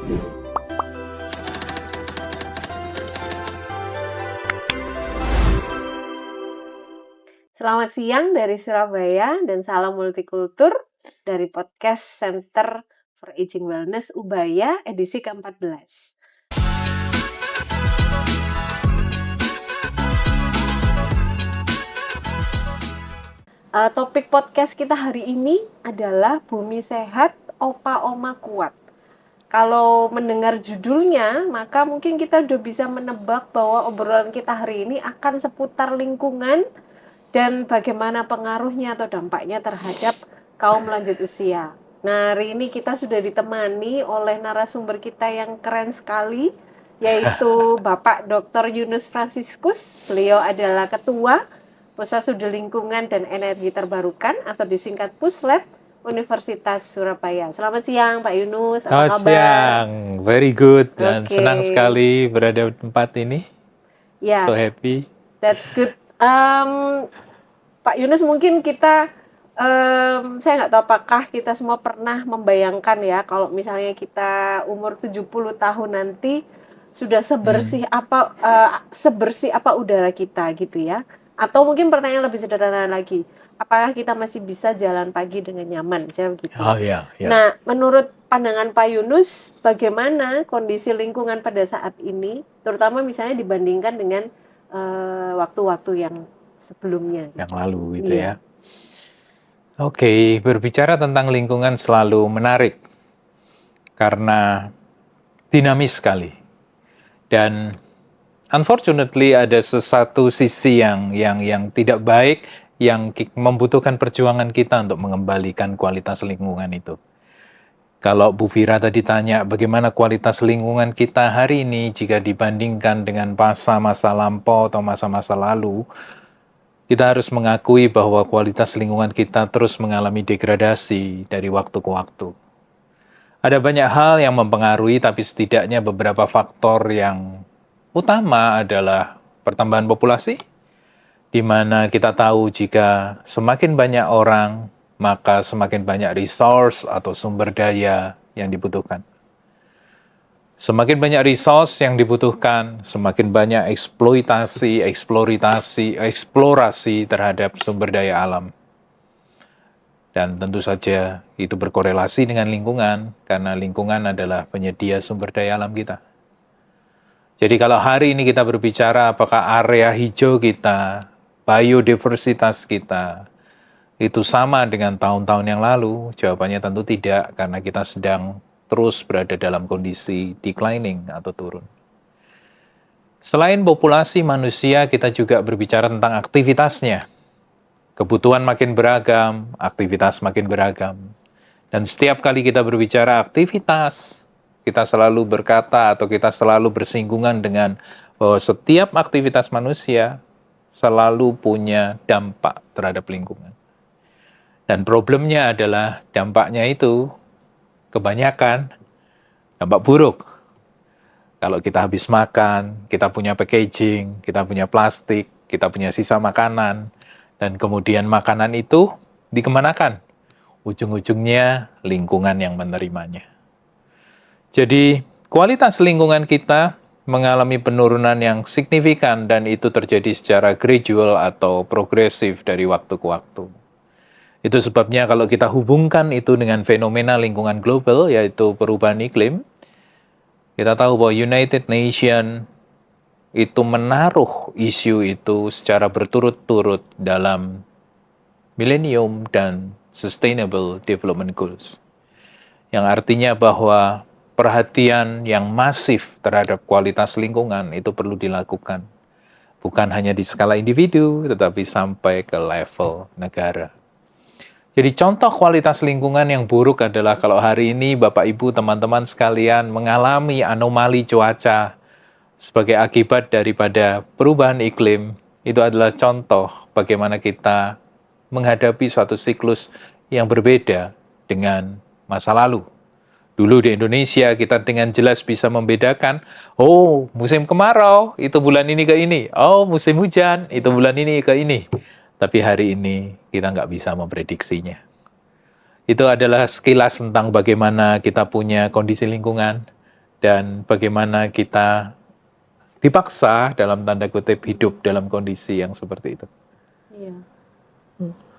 Selamat siang dari Surabaya dan salam multikultur dari podcast Center for Aging Wellness Ubaya edisi ke-14. Topik podcast kita hari ini adalah Bumi Sehat, Opa Oma Kuat. Kalau mendengar judulnya, maka mungkin kita udah bisa menebak bahwa obrolan kita hari ini akan seputar lingkungan dan bagaimana pengaruhnya atau dampaknya terhadap kaum lanjut usia. Nah, hari ini kita sudah ditemani oleh narasumber kita yang keren sekali, yaitu Bapak Dr. Yunus Franciscus. Beliau adalah Ketua Pusat Studi Lingkungan dan Energi Terbarukan atau disingkat Puslet Universitas Surabaya. Selamat siang Pak Yunus, apa kabar? Selamat siang, very good dan senang sekali berada di tempat ini. Ya, So happy. That's good. Pak Yunus, mungkin kita, saya nggak tahu apakah kita semua pernah membayangkan ya, kalau misalnya kita umur 70 tahun nanti sudah sebersih apa udara kita gitu ya. Atau mungkin pertanyaan lebih sederhana lagi, apakah kita masih bisa jalan pagi dengan nyaman, saya begitu. Oh ya. Nah, menurut pandangan Pak Yunus, bagaimana kondisi lingkungan pada saat ini, terutama misalnya dibandingkan dengan waktu-waktu yang sebelumnya. Yang lalu gitu ya. Oke, berbicara tentang lingkungan selalu menarik karena dinamis sekali. Dan unfortunately ada sesuatu sisi yang tidak baik yang membutuhkan perjuangan kita untuk mengembalikan kualitas lingkungan itu. Kalau Bu Fira tadi tanya bagaimana kualitas lingkungan kita hari ini jika dibandingkan dengan masa lampau atau masa-masa lalu, kita harus mengakui bahwa kualitas lingkungan kita terus mengalami degradasi dari waktu ke waktu. Ada banyak hal yang mempengaruhi, tapi setidaknya beberapa faktor yang utama adalah pertambahan populasi, di mana kita tahu jika semakin banyak orang, maka semakin banyak resource atau sumber daya yang dibutuhkan. Semakin banyak resource yang dibutuhkan, semakin banyak eksplorasi terhadap sumber daya alam. Dan tentu saja itu berkorelasi dengan lingkungan, karena lingkungan adalah penyedia sumber daya alam kita. Jadi kalau hari ini kita berbicara apakah area hijau kita, biodiversitas kita, itu sama dengan tahun-tahun yang lalu? Jawabannya tentu tidak, karena kita sedang terus berada dalam kondisi declining atau turun. Selain populasi manusia, kita juga berbicara tentang aktivitasnya. Kebutuhan makin beragam, aktivitas makin beragam. Dan setiap kali kita berbicara aktivitas, kita selalu berkata atau kita selalu bersinggungan dengan bahwa setiap aktivitas manusia selalu punya dampak terhadap lingkungan. Dan problemnya adalah dampaknya itu kebanyakan dampak buruk. Kalau kita habis makan, kita punya packaging, kita punya plastik, kita punya sisa makanan, dan kemudian makanan itu dikemanakan? Ujung-ujungnya lingkungan yang menerimanya. Jadi kualitas lingkungan kita mengalami penurunan yang signifikan dan itu terjadi secara gradual atau progresif dari waktu ke waktu. Itu sebabnya kalau kita hubungkan itu dengan fenomena lingkungan global, yaitu perubahan iklim, kita tahu bahwa United Nations itu menaruh isu itu secara berturut-turut dalam Millennium dan Sustainable Development Goals. Yang artinya bahwa perhatian yang masif terhadap kualitas lingkungan itu perlu dilakukan. Bukan hanya di skala individu, tetapi sampai ke level negara. Jadi contoh kualitas lingkungan yang buruk adalah kalau hari ini Bapak Ibu teman-teman sekalian mengalami anomali cuaca sebagai akibat daripada perubahan iklim, itu adalah contoh bagaimana kita menghadapi suatu siklus yang berbeda dengan masa lalu. Dulu di Indonesia kita dengan jelas bisa membedakan, oh musim kemarau itu bulan ini ke ini, oh musim hujan itu bulan ini ke ini. Tapi hari ini kita nggak bisa memprediksinya. Itu adalah sekilas tentang bagaimana kita punya kondisi lingkungan. dan bagaimana kita dipaksa dalam tanda kutip hidup dalam kondisi yang seperti itu. Iya.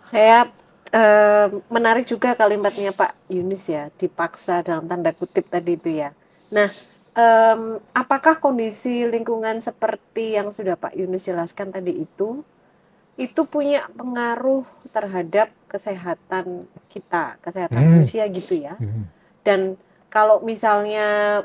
Saya menarik juga kalimatnya Pak Yunus ya, dipaksa dalam tanda kutip tadi itu ya. Nah, apakah kondisi lingkungan seperti yang sudah Pak Yunus jelaskan tadi itu punya pengaruh terhadap kesehatan kita, kesehatan manusia gitu ya? Dan kalau misalnya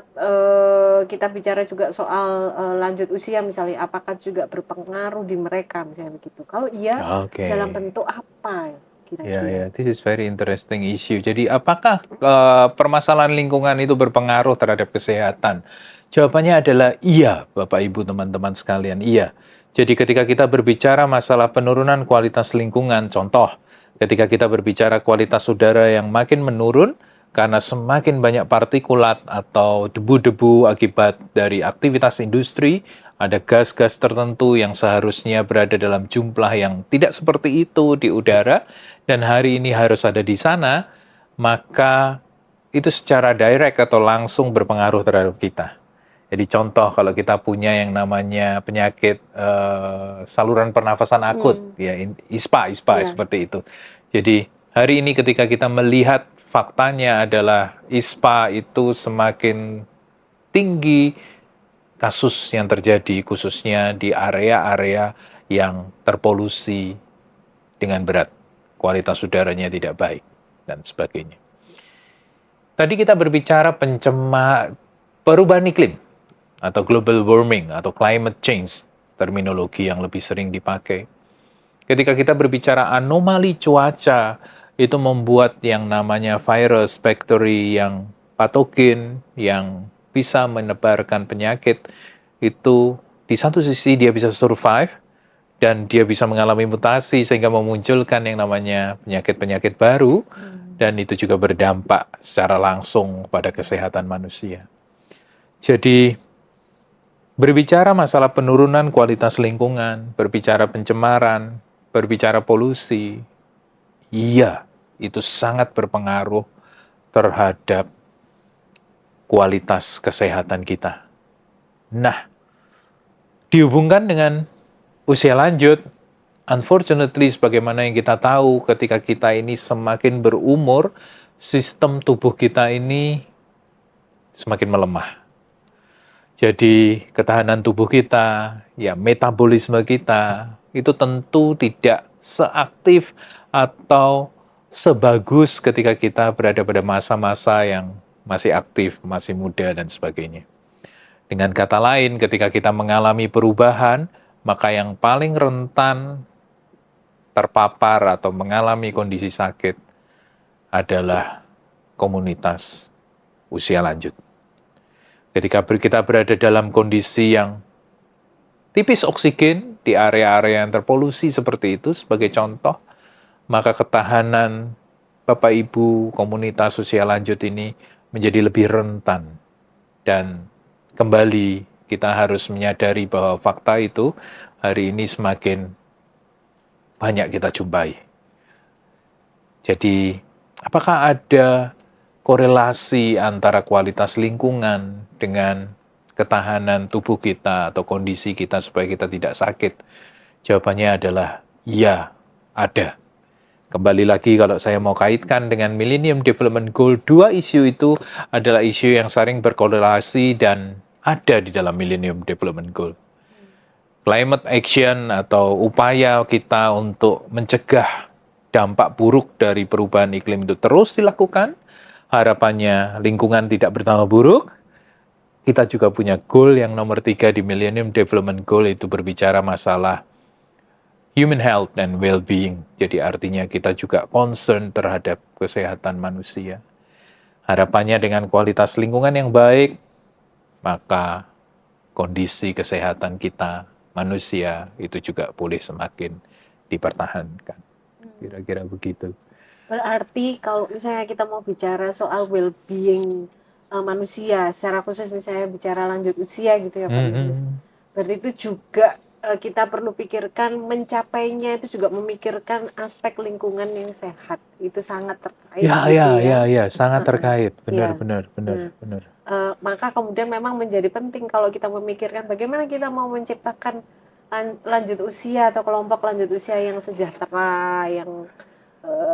kita bicara juga soal lanjut usia misalnya, apakah juga berpengaruh di mereka misalnya begitu? Kalau iya, dalam bentuk apa kira-kira? This is very interesting issue. Jadi apakah permasalahan lingkungan itu berpengaruh terhadap kesehatan? Jawabannya adalah iya, Bapak Ibu teman-teman sekalian, iya. Jadi ketika kita berbicara masalah penurunan kualitas lingkungan, contoh, ketika kita berbicara kualitas udara yang makin menurun, karena semakin banyak partikulat atau debu-debu akibat dari aktivitas industri, ada gas-gas tertentu yang seharusnya berada dalam jumlah yang tidak seperti itu di udara, dan hari ini harus ada di sana, maka itu secara direct atau langsung berpengaruh terhadap kita. Jadi contoh kalau kita punya yang namanya penyakit saluran pernafasan akut, ya ISPA seperti itu. Jadi hari ini ketika kita melihat faktanya adalah ISPA itu semakin tinggi kasus yang terjadi khususnya di area-area yang terpolusi dengan berat, kualitas udaranya tidak baik dan sebagainya. Tadi kita berbicara perubahan iklim atau global warming atau climate change, terminologi yang lebih sering dipakai. Ketika kita berbicara anomali cuaca, itu membuat yang namanya virus, bakteri yang patogen, yang bisa menebarkan penyakit, itu di satu sisi dia bisa survive, dan dia bisa mengalami mutasi sehingga memunculkan yang namanya penyakit-penyakit baru, dan itu juga berdampak secara langsung pada kesehatan manusia. Jadi, berbicara masalah penurunan kualitas lingkungan, berbicara pencemaran, berbicara polusi, iya, itu sangat berpengaruh terhadap kualitas kesehatan kita. Nah, dihubungkan dengan usia lanjut, unfortunately, sebagaimana yang kita tahu, ketika kita ini semakin berumur, sistem tubuh kita ini semakin melemah. Jadi, ketahanan tubuh kita, ya metabolisme kita, itu tentu tidak seaktif atau sebagus ketika kita berada pada masa-masa yang masih aktif, masih muda, dan sebagainya. Dengan kata lain, ketika kita mengalami perubahan, maka yang paling rentan terpapar atau mengalami kondisi sakit adalah komunitas usia lanjut. Ketika kita berada dalam kondisi yang tipis oksigen di area-area yang terpolusi seperti itu, sebagai contoh, maka ketahanan Bapak Ibu komunitas usia lanjut ini menjadi lebih rentan. Dan kembali kita harus menyadari bahwa fakta itu hari ini semakin banyak kita jumpai. Jadi, apakah ada korelasi antara kualitas lingkungan dengan ketahanan tubuh kita atau kondisi kita supaya kita tidak sakit? Jawabannya adalah ya, ada. Kembali lagi kalau saya mau kaitkan dengan Millennium Development Goal, dua isu itu adalah isu yang sering berkorelasi dan ada di dalam Millennium Development Goal. Climate action atau upaya kita untuk mencegah dampak buruk dari perubahan iklim itu terus dilakukan. Harapannya lingkungan tidak bertambah buruk. Kita juga punya goal yang nomor 3 di Millennium Development Goal, itu berbicara masalah human health and well-being. Jadi artinya kita juga concern terhadap kesehatan manusia. Harapannya dengan kualitas lingkungan yang baik, maka kondisi kesehatan kita, manusia, itu juga boleh semakin dipertahankan. Kira-kira begitu. Berarti kalau misalnya kita mau bicara soal well-being manusia, secara khusus misalnya bicara lanjut usia gitu ya Pak Yunus, berarti itu juga kita perlu pikirkan mencapainya itu juga memikirkan aspek lingkungan yang sehat. Itu sangat terkait gitu ya. Ya, sangat terkait. Iya. Benar. Maka kemudian memang menjadi penting kalau kita memikirkan bagaimana kita mau menciptakan lanjut usia atau kelompok lanjut usia yang sejahtera, yang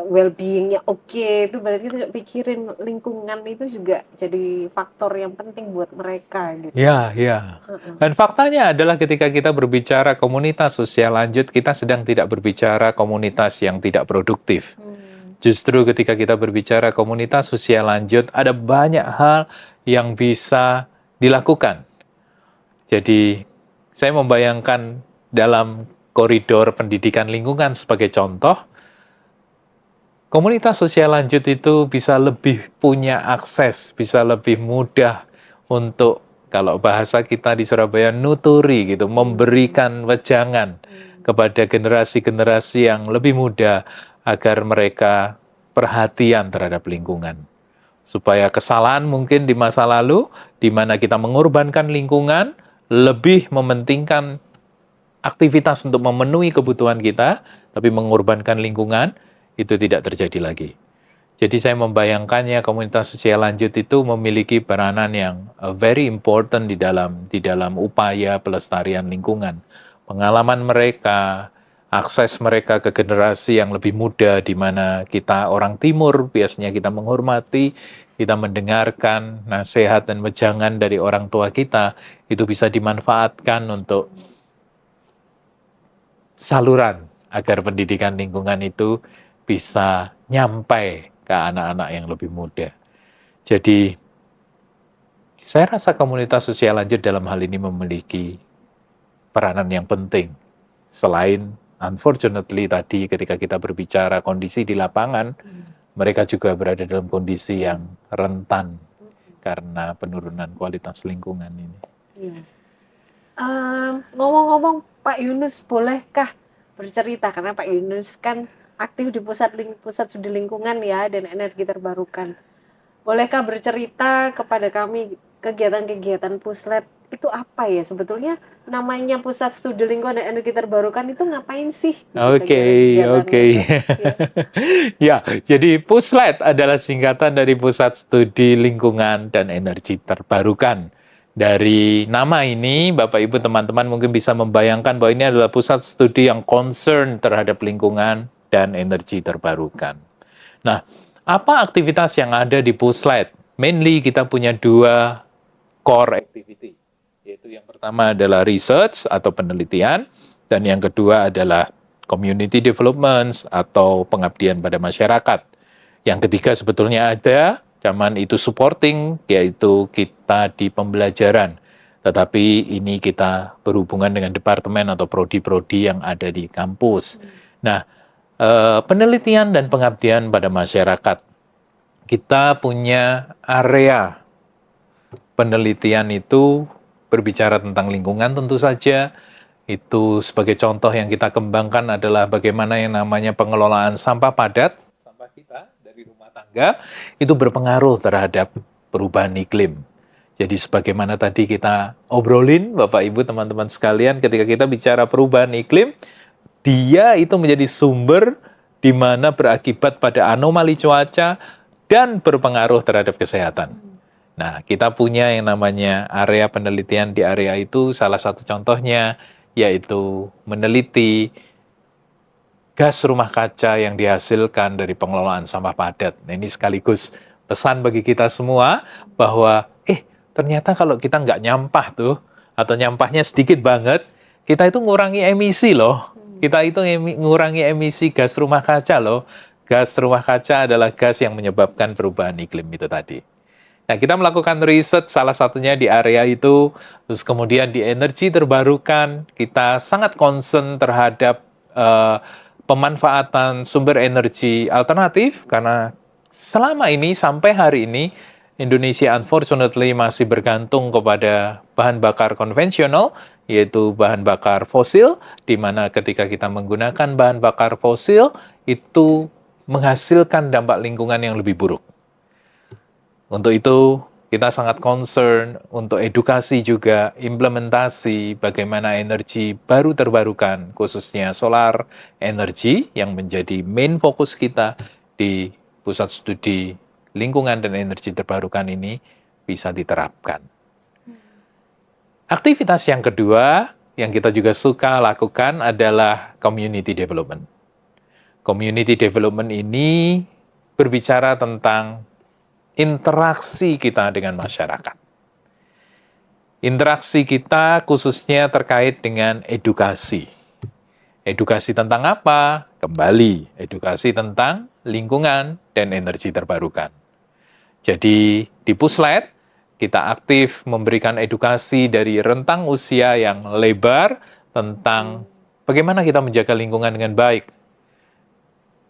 well-being-nya oke, itu berarti kita pikirin lingkungan itu juga jadi faktor yang penting buat mereka gitu. Ya, ya. Dan faktanya adalah ketika kita berbicara komunitas sosial lanjut, kita sedang tidak berbicara komunitas yang tidak produktif. Justru ketika kita berbicara komunitas sosial lanjut, ada banyak hal yang bisa dilakukan. Jadi, saya membayangkan dalam koridor pendidikan lingkungan sebagai contoh, komunitas sosial lanjut itu bisa lebih punya akses, bisa lebih mudah untuk, kalau bahasa kita di Surabaya, nuturi gitu, memberikan wejangan kepada generasi-generasi yang lebih muda agar mereka perhatian terhadap lingkungan. Supaya kesalahan mungkin di masa lalu, di mana kita mengorbankan lingkungan, lebih mementingkan aktivitas untuk memenuhi kebutuhan kita, tapi mengorbankan lingkungan, itu tidak terjadi lagi. Jadi saya membayangkannya komunitas sosial lanjut itu memiliki peranan yang very important di dalam upaya pelestarian lingkungan. Pengalaman mereka, akses mereka ke generasi yang lebih muda, di mana kita orang timur biasanya kita menghormati, kita mendengarkan nasihat dan wejangan dari orang tua kita, itu bisa dimanfaatkan untuk saluran agar pendidikan lingkungan itu bisa nyampai ke anak-anak yang lebih muda. Jadi, saya rasa komunitas sosial lanjut dalam hal ini memiliki peranan yang penting. Selain, unfortunately tadi ketika kita berbicara kondisi di lapangan, mereka juga berada dalam kondisi yang rentan karena penurunan kualitas lingkungan ini. Ngomong-ngomong, Pak Yunus, bolehkah bercerita, karena Pak Yunus kan aktif di pusat studi lingkungan ya dan energi terbarukan. Bolehkah bercerita kepada kami kegiatan-kegiatan Puslet itu apa ya sebetulnya, namanya pusat studi lingkungan dan energi terbarukan itu ngapain sih? Oke. Ya, jadi Puslet adalah singkatan dari Pusat Studi Lingkungan dan Energi Terbarukan. Dari nama ini, Bapak Ibu teman-teman mungkin bisa membayangkan bahwa ini adalah pusat studi yang concern terhadap lingkungan dan energi terbarukan. Nah, apa aktivitas yang ada di Puslet? Mainly kita punya dua core activity, yaitu yang pertama adalah research atau penelitian, dan yang kedua adalah community development atau pengabdian pada masyarakat. Yang ketiga sebetulnya ada, zaman itu supporting, yaitu kita di pembelajaran. Tetapi ini kita berhubungan dengan departemen atau prodi-prodi yang ada di kampus. Nah, penelitian dan pengabdian pada masyarakat. Kita punya area penelitian itu berbicara tentang lingkungan tentu saja. Itu sebagai contoh yang kita kembangkan adalah bagaimana yang namanya pengelolaan sampah padat. Sampah kita dari rumah tangga itu berpengaruh terhadap perubahan iklim. Jadi sebagaimana tadi kita obrolin, Bapak Ibu teman-teman sekalian, ketika kita bicara perubahan iklim, dia itu menjadi sumber di mana berakibat pada anomali cuaca dan berpengaruh terhadap kesehatan. Nah, kita punya yang namanya area penelitian di area itu, salah satu contohnya yaitu meneliti gas rumah kaca yang dihasilkan dari pengelolaan sampah padat. Nah, ini sekaligus pesan bagi kita semua bahwa, ternyata kalau kita nggak nyampah tuh, atau nyampahnya sedikit banget, kita itu ngurangi emisi loh. Kita itu ngurangi emisi gas rumah kaca loh. Gas rumah kaca adalah gas yang menyebabkan perubahan iklim itu tadi. Nah, kita melakukan riset salah satunya di area itu, terus kemudian di energi terbarukan, kita sangat concern terhadap pemanfaatan sumber energi alternatif, karena selama ini, sampai hari ini, Indonesia unfortunately masih bergantung kepada bahan bakar konvensional, yaitu bahan bakar fosil, di mana ketika kita menggunakan bahan bakar fosil, itu menghasilkan dampak lingkungan yang lebih buruk. Untuk itu, kita sangat concern untuk edukasi juga, implementasi bagaimana energi baru terbarukan, khususnya solar energy yang menjadi main fokus kita di Pusat Studi Lingkungan dan Energi Terbarukan ini, bisa diterapkan. Aktivitas yang kedua yang kita juga suka lakukan adalah community development. Community development ini berbicara tentang interaksi kita dengan masyarakat. Interaksi kita khususnya terkait dengan edukasi. Edukasi tentang apa? Kembali, edukasi tentang lingkungan dan energi terbarukan. Jadi di Puslet, kita aktif memberikan edukasi dari rentang usia yang lebar tentang bagaimana kita menjaga lingkungan dengan baik.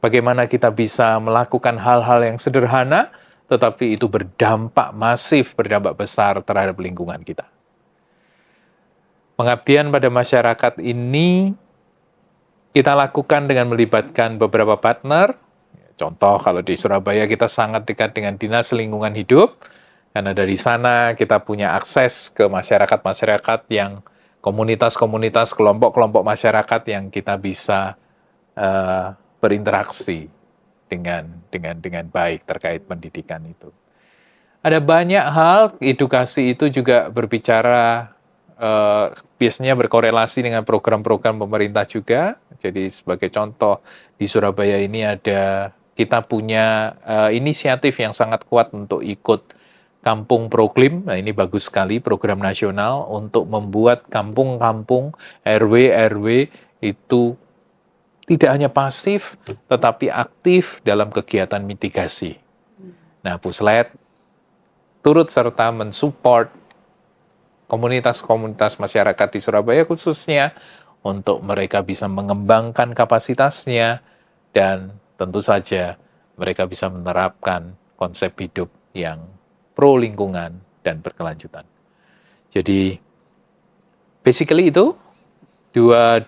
Bagaimana kita bisa melakukan hal-hal yang sederhana, tetapi itu berdampak masif, berdampak besar terhadap lingkungan kita. Pengabdian pada masyarakat ini kita lakukan dengan melibatkan beberapa partner. Contoh, kalau di Surabaya kita sangat dekat dengan Dinas Lingkungan Hidup, karena dari sana kita punya akses ke masyarakat-masyarakat yang komunitas-komunitas, kelompok-kelompok masyarakat yang kita bisa berinteraksi dengan baik terkait pendidikan itu. Ada banyak hal, edukasi itu juga berbicara biasanya berkorelasi dengan program-program pemerintah juga. Jadi sebagai contoh di Surabaya ini kita punya inisiatif yang sangat kuat untuk ikut Kampung Proklim. Nah, ini bagus sekali, program nasional untuk membuat kampung-kampung RW-RW itu tidak hanya pasif, tetapi aktif dalam kegiatan mitigasi. Nah, Puslet turut serta mensupport komunitas-komunitas masyarakat di Surabaya khususnya untuk mereka bisa mengembangkan kapasitasnya dan tentu saja mereka bisa menerapkan konsep hidup yang pro lingkungan dan berkelanjutan. Jadi basically itu dua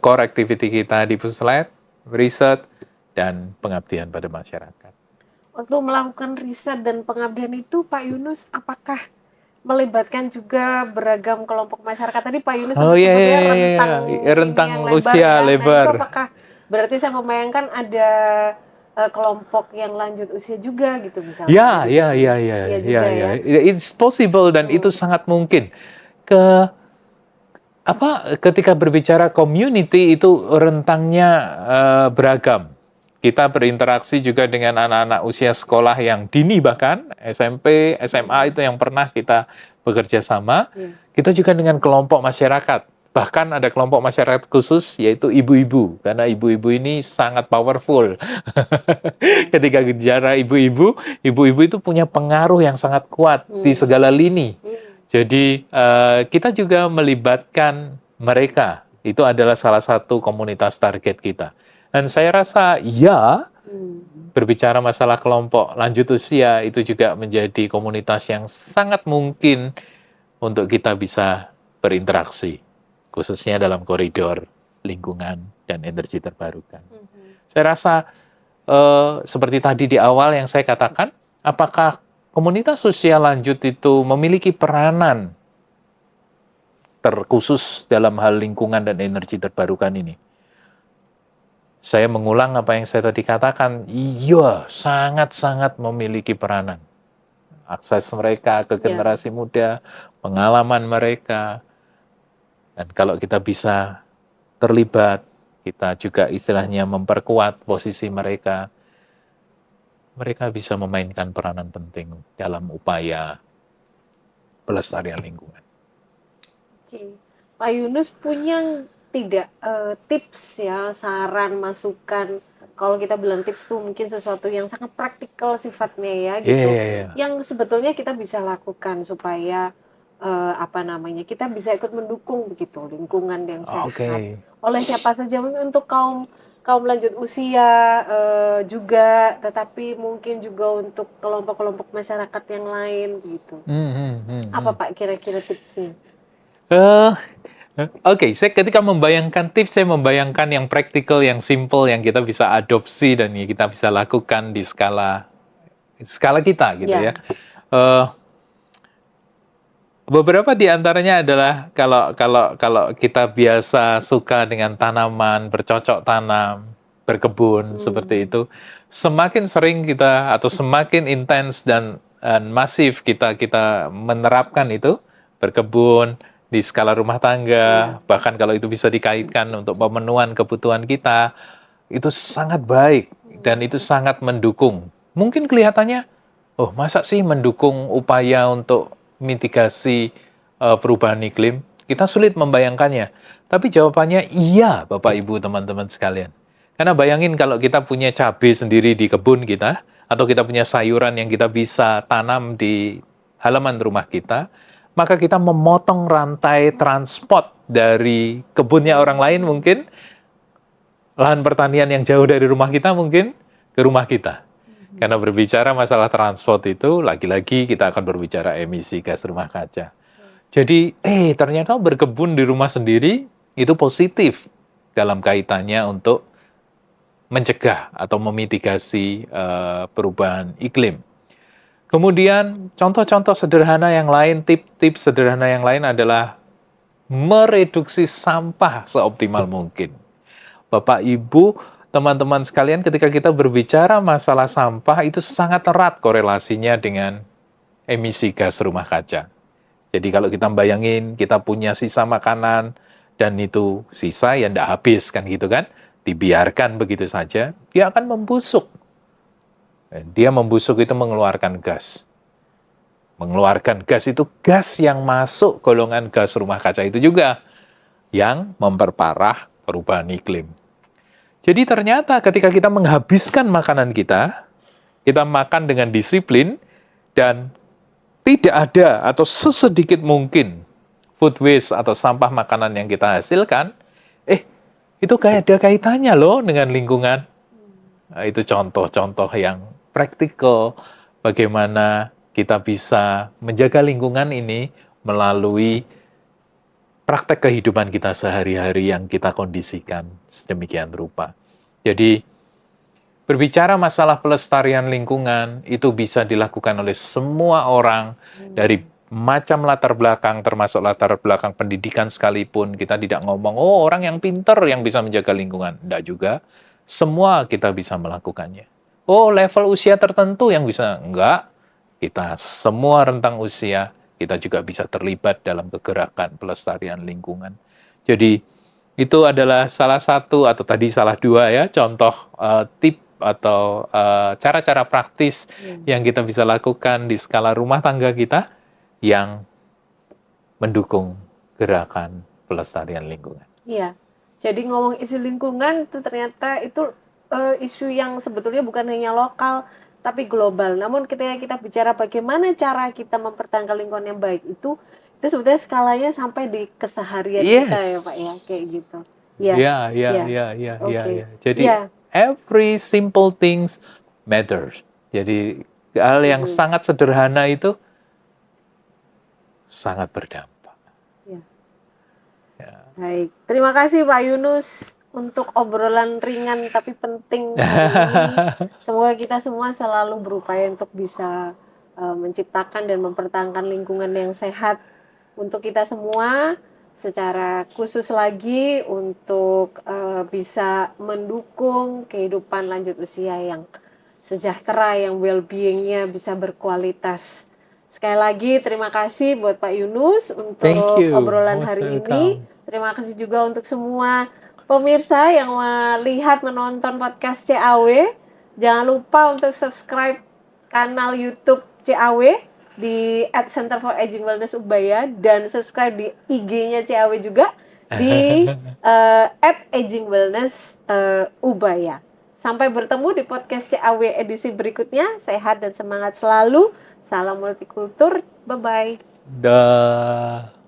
core activity kita di Puslet, riset dan pengabdian pada masyarakat. Waktu melakukan riset dan pengabdian itu, Pak Yunus, apakah melibatkan juga beragam kelompok masyarakat? Tadi Pak Yunus sebutnya rentang yang usia Nah, lebar. itu apakah berarti saya membayangkan ada kelompok yang lanjut usia juga gitu misalnya? Ya. It's possible dan itu sangat mungkin. Ketika berbicara community itu rentangnya beragam. Kita berinteraksi juga dengan anak-anak usia sekolah yang dini bahkan, SMP, SMA itu yang pernah kita bekerja sama. Kita juga dengan kelompok masyarakat. Bahkan ada kelompok masyarakat khusus yaitu ibu-ibu. Karena ibu-ibu ini sangat powerful. Ketika bicara ibu-ibu itu punya pengaruh yang sangat kuat di segala lini. Jadi kita juga melibatkan mereka. Itu adalah salah satu komunitas target kita. Dan saya rasa berbicara masalah kelompok lanjut usia itu juga menjadi komunitas yang sangat mungkin untuk kita bisa berinteraksi, khususnya dalam koridor lingkungan dan energi terbarukan. Saya rasa seperti tadi di awal yang saya katakan, apakah komunitas usia lanjut itu memiliki peranan terkhusus dalam hal lingkungan dan energi terbarukan ini? Saya mengulang apa yang saya tadi katakan, iya, sangat-sangat memiliki peranan. Akses mereka ke generasi muda, pengalaman mereka, dan kalau kita bisa terlibat, kita juga istilahnya memperkuat posisi mereka, mereka bisa memainkan peranan penting dalam upaya pelestarian lingkungan. Oke. Pak Yunus punya tidak tips ya, saran, masukan? Kalau kita bilang tips tuh mungkin sesuatu yang sangat praktikal sifatnya ya gitu. Yang sebetulnya kita bisa lakukan supaya kita bisa ikut mendukung begitu lingkungan yang sehat. Oleh siapa saja, untuk kaum lanjut usia juga, tetapi mungkin juga untuk kelompok-kelompok masyarakat yang lain gitu. Apa Pak kira-kira tipsnya? Saya ketika membayangkan tips, saya membayangkan yang praktikal, yang simple, yang kita bisa adopsi dan yang kita bisa lakukan di skala kita gitu ya. Beberapa di antaranya adalah kalau kita biasa suka dengan tanaman, bercocok tanam, berkebun seperti itu, semakin sering kita atau semakin intens dan masif kita menerapkan itu, berkebun di skala rumah tangga, bahkan kalau itu bisa dikaitkan untuk pemenuhan kebutuhan kita, itu sangat baik dan itu sangat mendukung. Mungkin kelihatannya, oh masa sih mendukung upaya untuk mitigasi perubahan iklim? Kita sulit membayangkannya. Tapi jawabannya iya, Bapak Ibu teman-teman sekalian. Karena bayangin kalau kita punya cabai sendiri di kebun kita, atau kita punya sayuran yang kita bisa tanam di halaman rumah kita, maka kita memotong rantai transport dari kebunnya orang lain mungkin, lahan pertanian yang jauh dari rumah kita mungkin, ke rumah kita. Karena berbicara masalah transport itu, lagi-lagi kita akan berbicara emisi gas rumah kaca. Jadi, ternyata berkebun di rumah sendiri itu positif dalam kaitannya untuk mencegah atau memitigasi perubahan iklim. Kemudian, contoh-contoh sederhana yang lain, tips-tips sederhana yang lain adalah mereduksi sampah seoptimal mungkin. Bapak, Ibu, teman-teman sekalian, ketika kita berbicara masalah sampah, itu sangat erat korelasinya dengan emisi gas rumah kaca. Jadi kalau kita bayangin, kita punya sisa makanan, dan itu sisa yang tidak habis, kan gitu kan? Dibiarkan begitu saja, dia akan membusuk. Dia membusuk itu mengeluarkan gas. Mengeluarkan gas itu gas yang masuk golongan gas rumah kaca itu juga, yang memperparah perubahan iklim. Jadi ternyata ketika kita menghabiskan makanan kita makan dengan disiplin, dan tidak ada atau sesedikit mungkin food waste atau sampah makanan yang kita hasilkan, itu kayak ada kaitannya loh dengan lingkungan. Nah, itu contoh-contoh yang praktikal bagaimana kita bisa menjaga lingkungan ini melalui praktek kehidupan kita sehari-hari yang kita kondisikan sedemikian rupa. Jadi, berbicara masalah pelestarian lingkungan itu bisa dilakukan oleh semua orang dari macam latar belakang, termasuk latar belakang pendidikan sekalipun. Kita tidak ngomong, orang yang pinter yang bisa menjaga lingkungan. Tidak juga. Semua kita bisa melakukannya. Level usia tertentu yang bisa. Enggak. Kita semua rentang usia, kita juga bisa terlibat dalam kegerakan pelestarian lingkungan. Jadi, itu adalah salah satu, atau tadi salah dua ya, contoh tip atau cara-cara praktis yang kita bisa lakukan di skala rumah tangga kita yang mendukung gerakan pelestarian lingkungan. Iya, jadi ngomong isu lingkungan itu ternyata itu isu yang sebetulnya bukan hanya lokal tapi global. Namun ketika kita bicara bagaimana cara kita mempertahankan lingkungan yang baik itu sebetulnya skalanya sampai di keseharian kita ya Pak ya, kayak gitu. Ya. Jadi every simple things matters. Jadi hal yang sangat sederhana itu sangat berdampak. Ya. Baik, terima kasih Pak Yunus untuk obrolan ringan tapi penting hari ini. Semoga kita semua selalu berupaya untuk bisa menciptakan dan mempertahankan lingkungan yang sehat untuk kita semua. Secara khusus lagi untuk bisa mendukung kehidupan lanjut usia yang sejahtera, yang well-being-nya bisa berkualitas. Sekali lagi terima kasih buat Pak Yunus untuk obrolan hari ini. Terima kasih juga untuk semua pemirsa yang melihat, menonton podcast CAW. Jangan lupa untuk subscribe kanal YouTube CAW di @Center for Aging Wellness Ubaya, dan subscribe di IG-nya CAW juga di @Aging Wellness Ubaya. Sampai bertemu di podcast CAW edisi berikutnya. Sehat dan semangat selalu. Salam multikultur. Bye-bye. Dah.